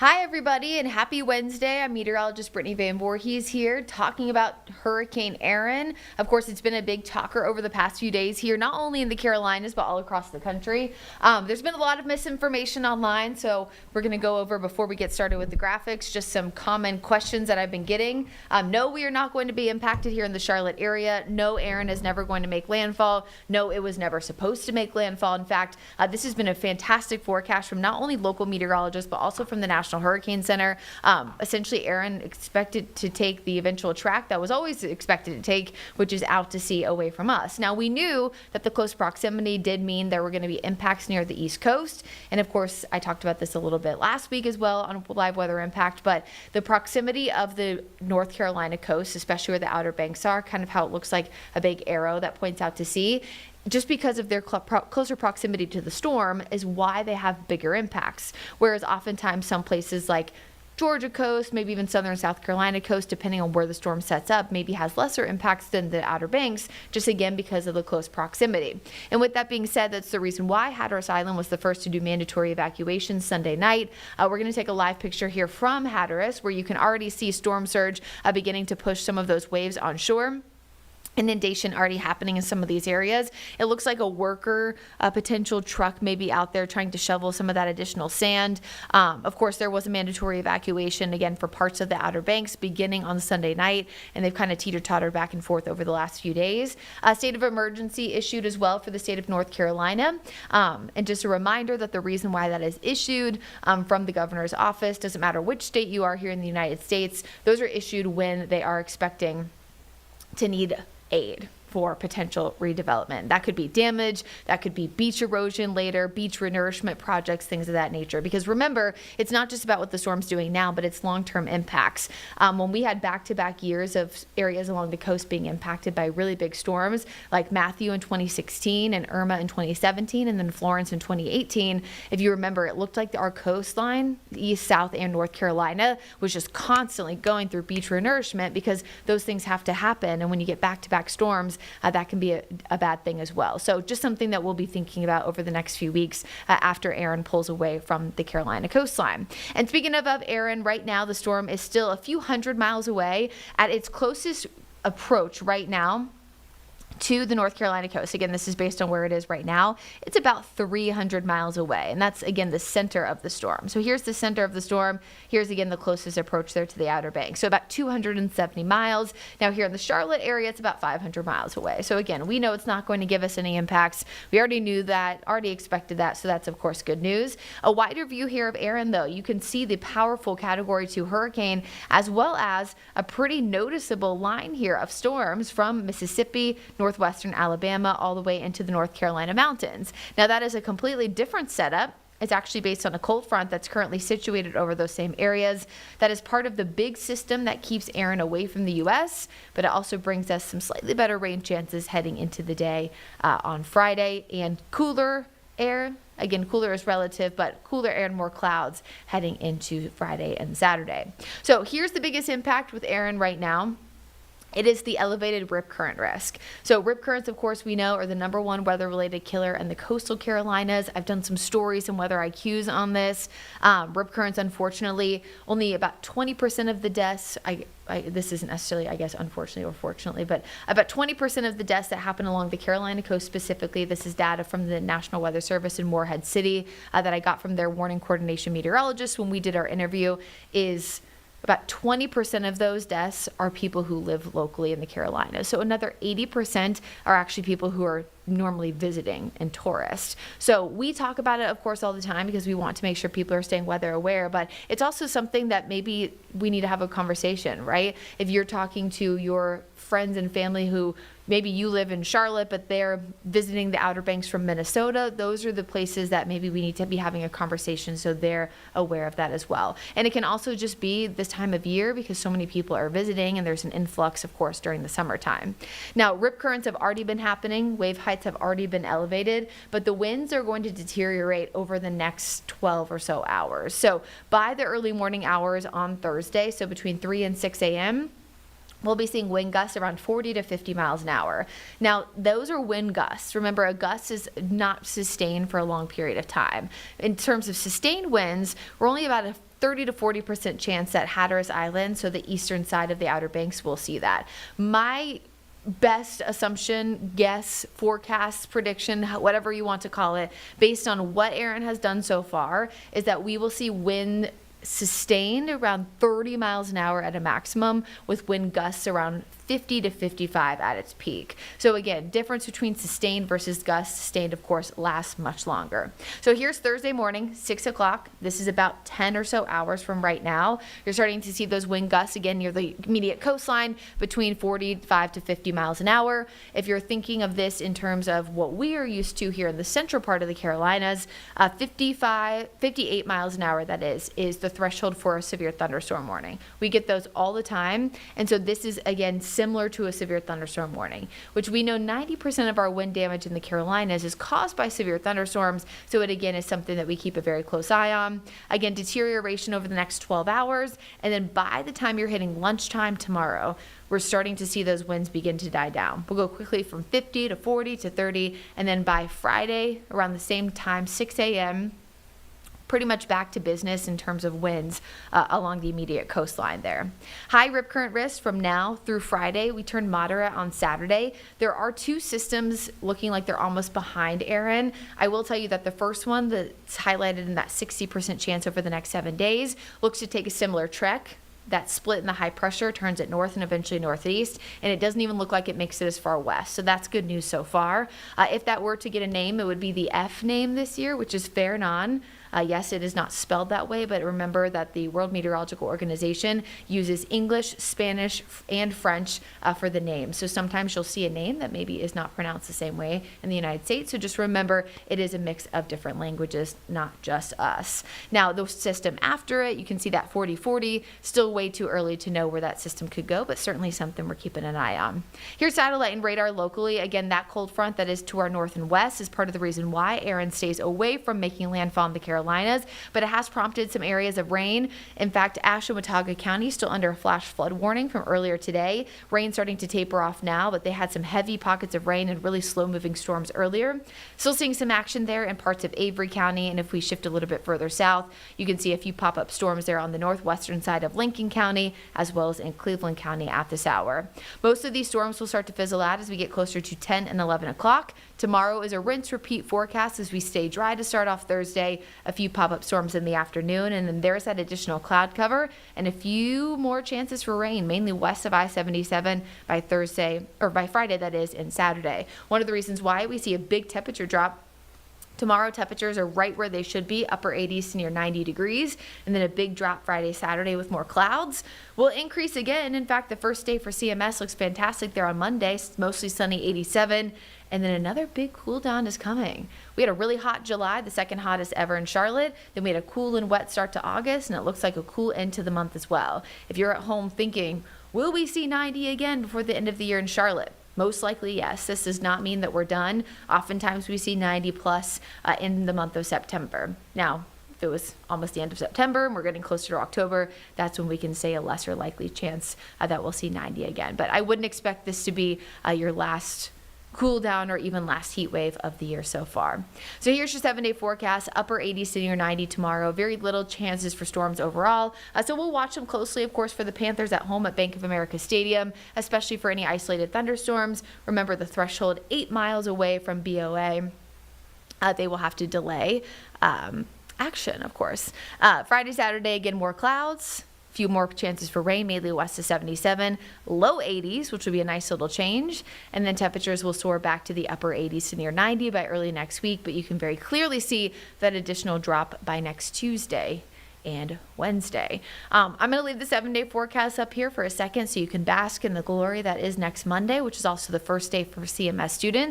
Hi, everybody, and happy Wednesday. I'm meteorologist Brittany Van Voorhees here talking about Hurricane Erin. Of course, it's been a big talker over the past few days here, not only in the Carolinas, but all across the country. There's been a lot of misinformation online, so we're going to go over, before we get started with the graphics, just some common questions that I've been getting. No, we are not going to be impacted here in the Charlotte area. No, Erin is never going to make landfall. No, it was never supposed to make landfall. In fact, this has been a fantastic forecast from not only local meteorologists, but also from the National Hurricane Center. Essentially, Erin expected to take the eventual track that was always expected to take, which is out to sea away from us. Now, we knew that the close proximity did mean there were going to be impacts near the East Coast. And of course, I talked about this a little bit last week as well on live weather impact, but the proximity of the North Carolina coast, especially where the Outer Banks are, kind of how it looks like a big arrow that points out to sea, just because of their closer proximity to the storm is why they have bigger impacts. Whereas oftentimes some places like Georgia coast, maybe even southern South Carolina coast, depending on where the storm sets up, maybe has lesser impacts than the Outer Banks, just again because of the close proximity. And with that being said, that's the reason why Hatteras Island was the first to do mandatory evacuations Sunday night. We're going to take a live picture here from Hatteras, where you can already see storm surge beginning to push some of those waves on shore. Inundation already happening in some of these areas. It looks like a worker, a potential truck maybe out there trying to shovel some of that additional sand. Of course, there was a mandatory evacuation again for parts of the Outer Banks beginning on Sunday night, and they've kind of teeter-tottered back and forth over the last few days. A state of emergency issued as well for the state of North Carolina. And just a reminder that the reason why that is issued from the governor's office, doesn't matter which state you are here in the United States, those are issued when they are expecting to need aid for potential redevelopment. That could be damage, that could be beach erosion later, beach renourishment projects, things of that nature. Because remember, it's not just about what the storm's doing now, but it's long-term impacts. When we had back-to-back years of areas along the coast being impacted by really big storms, like Matthew in 2016 and Irma in 2017, and then Florence in 2018, if you remember, it looked like our coastline, East, South, and North Carolina, was just constantly going through beach renourishment because those things have to happen. And when you get back-to-back storms, that can be a bad thing as well. So just something that we'll be thinking about over the next few weeks after Erin pulls away from the Carolina coastline. And speaking of Erin, right now the storm is still a few hundred miles away. At its closest approach right now to the North Carolina coast, again, this is based on where it is right now, it's about 300 miles away. And that's, again, the center of the storm. So here's the center of the storm. Here's, again, the closest approach there to the Outer Banks. So about 270 miles. Now here in the Charlotte area, it's about 500 miles away. So again, we know it's not going to give us any impacts. We already knew that, already expected that. So that's, of course, good news. A wider view here of Erin, though, you can see the powerful Category 2 hurricane, as well as a pretty noticeable line here of storms from Mississippi, northwestern Alabama, all the way into the North Carolina mountains. Now that is a completely different setup. It's actually based on a cold front that's currently situated over those same areas. That is part of the big system that keeps Erin away from the U.S., but it also brings us some slightly better rain chances heading into the day on Friday, and cooler air. Again, cooler is relative, but cooler air and more clouds heading into Friday and Saturday. So here's the biggest impact with Erin right now. It is the elevated rip current risk. So rip currents, of course, we know are the #1 weather-related killer in the coastal Carolinas. I've done some stories and weather IQs on this. Rip currents, unfortunately, only about 20% of the deaths, this isn't necessarily, I guess, unfortunately or fortunately, but about 20% of the deaths that happen along the Carolina coast specifically, this is data from the National Weather Service in Morehead City that I got from their warning coordination meteorologist when we did our interview, is about 20% of those deaths are people who live locally in the Carolinas. So another 80% are actually people who are normally visiting and tourists. So we talk about it, of course, all the time because we want to make sure people are staying weather aware, but it's also something that maybe we need to have a conversation, right? If you're talking to your friends and family who maybe you live in Charlotte, but they're visiting the Outer Banks from Minnesota, those are the places that maybe we need to be having a conversation so they're aware of that as well. And it can also just be this time of year because so many people are visiting and there's an influx, of course, during the summertime. Now, rip currents have already been happening. Wave heights have already been elevated, but the winds are going to deteriorate over the next 12 or so hours. So by the early morning hours on Thursday, so between 3 and 6 a.m., we'll be seeing wind gusts around 40 to 50 miles an hour. Now, those are wind gusts. Remember, a gust is not sustained for a long period of time. In terms of sustained winds, we're only about a 30 to 40% chance that Hatteras Island, so the eastern side of the Outer Banks, will see that. My best assumption, guess, forecast, prediction, whatever you want to call it, based on what Aaron has done so far, is that we will see wind sustained around 30 miles an hour at a maximum, with wind gusts around 50 to 55 at its peak. So again, difference between sustained versus gusts. Sustained, of course, lasts much longer. So here's Thursday morning, 6 o'clock. This is about 10 or so hours from right now. You're starting to see those wind gusts again near the immediate coastline between 45 to 50 miles an hour. If you're thinking of this in terms of what we are used to here in the central part of the Carolinas, 58 miles an hour, that is the threshold for a severe thunderstorm warning. We get those all the time. And so this is, again, similar to a severe thunderstorm warning, which we know 90% of our wind damage in the Carolinas is caused by severe thunderstorms. So it, again, is something that we keep a very close eye on. Again, deterioration over the next 12 hours. And then by the time you're hitting lunchtime tomorrow, we're starting to see those winds begin to die down. We'll go quickly from 50 to 40 to 30. And then by Friday, around the same time, 6 a.m., pretty much back to business in terms of winds along the immediate coastline there. High rip current risk from now through Friday. We turn moderate on Saturday. There are two systems looking like they're almost behind Aaron. I will tell you that the first one that's highlighted in that 60% chance over the next 7 days looks to take a similar trek. That split in the high pressure turns it north and eventually northeast, and it doesn't even look like it makes it as far west. So that's good news so far. If that were to get a name, it would be the F name this year, which is Fairnon. Yes, it is not spelled that way, but remember that the World Meteorological Organization uses English, Spanish, and French for the name. So sometimes you'll see a name that maybe is not pronounced the same way in the United States. So just remember, it is a mix of different languages, not just us. Now, the system after it, you can see that 40-40, still way too early to know where that system could go, but certainly something we're keeping an eye on. Here's satellite and radar locally. Again, that cold front that is to our north and west is part of the reason why Aaron stays away from making landfall in the Carolinas. But it has prompted some areas of rain. In fact, Ashwaubenon County is still under a flash flood warning from earlier today. Rain starting to taper off now, but they had some heavy pockets of rain and really slow-moving storms earlier. Still seeing some action there in parts of Avery County, and if we shift a little bit further south, you can see a few pop-up storms there on the northwestern side of Lincoln County, as well as in Cleveland County at this hour. Most of these storms will start to fizzle out as we get closer to 10 and 11 o'clock. Tomorrow is a rinse-repeat forecast as we stay dry to start off Thursday. A few pop-up storms in the afternoon, and then there's that additional cloud cover and a few more chances for rain, mainly west of I-77 by Thursday, or by Friday, that is, and Saturday. One of the reasons why we see a big temperature drop tomorrow, temperatures are right where they should be, upper 80s to near 90 degrees, and then a big drop Friday, Saturday with more clouds. Will increase again. In fact, the first day for CMS looks fantastic there on Monday, mostly sunny, 87. And then another big cool down is coming. We had a really hot July, the second hottest ever in Charlotte. Then we had a cool and wet start to August, and it looks like a cool end to the month as well. If you're at home thinking, will we see 90 again before the end of the year in Charlotte? Most likely, yes. This does not mean that we're done. Oftentimes we see 90 plus in the month of September. Now, if it was almost the end of September and we're getting closer to October, that's when we can say a lesser likely chance that we'll see 90 again. But I wouldn't expect this to be your last cool down or even last heat wave of the year so far. So here's your 7-day forecast. Upper 80s to near 90 tomorrow. Very little chances for storms overall. So we'll watch them closely, of course, for the Panthers at home at Bank of America Stadium, especially for any isolated thunderstorms. Remember, the threshold 8 miles away from BOA. They will have to delay action, of course. Friday, Saturday, again, more clouds. Few more chances for rain, mainly west of 77, low 80s, which would be a nice little change. And then temperatures will soar back to the upper 80s to near 90 by early next week. But you can very clearly see that additional drop by next Tuesday and Wednesday. I'm going to leave the 7-day forecast up here for a second so you can bask in the glory that is next Monday, which is also the first day for CMS students.